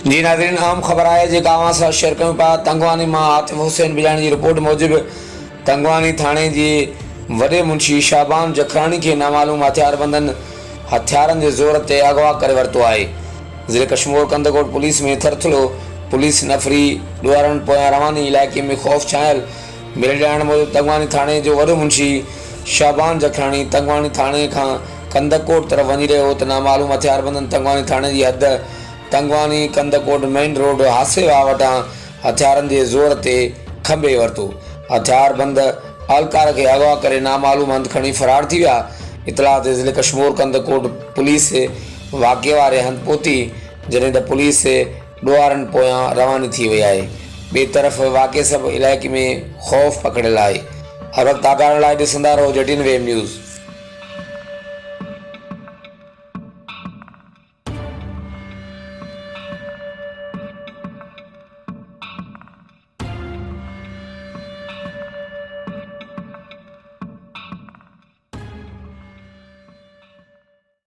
जी नाज़रीन, आम ख़बर आहे जेका अवां सां शेयर कयूं पिया। तंगवानी मां आतिफ हुसैन बिलाणी जी रिपोर्ट मूजिबि तंगवानी थाणे जे वॾे मुंशी शाबान जखरानी खे नामालूम हथियारबंदनि हथियारनि जे ज़ोर ते अगवा करे वरितो आहे। ज़िले कशमोर कंदकोट पुलिस में थरथलो पुलिस नफ़री ॾुआरनि पोयां रवानी इलाइक़े में ख़ौफ़ छायल मिलियल ॼाण मूजिबि तंगवानी थाणे जो वॾो मुंशी शाबान जखरानी तंगवानी थाणे खां कंदकोट तरफ़ वञी रहियो त नामालूम हथियारबंदनि तंगवानी थाणे जी हद तंगवानी कंदकोट मेन रोड हासेवा वटां हथियारनि जे ज़ोर ते खंबे वरितो। हथियारबंद अहलकार खे अगवा करे नामालूम हंधि खणी फ़रार थी विया। इतला ते ज़िले कशमोर कंदकोट पुलिस वाक़े वारे हंधि पहुती जॾहिं त पुलिस ॾुआरनि पोयां रवानी थी वई आहे। ॿिए तरफ़ वाक़े सभु इलाइक़े में ख़ौफ़ पकड़ियल आहे। हर वक़्तु आगाह लाइ ॾिसंदा रहो JTN वेब न्यूज़।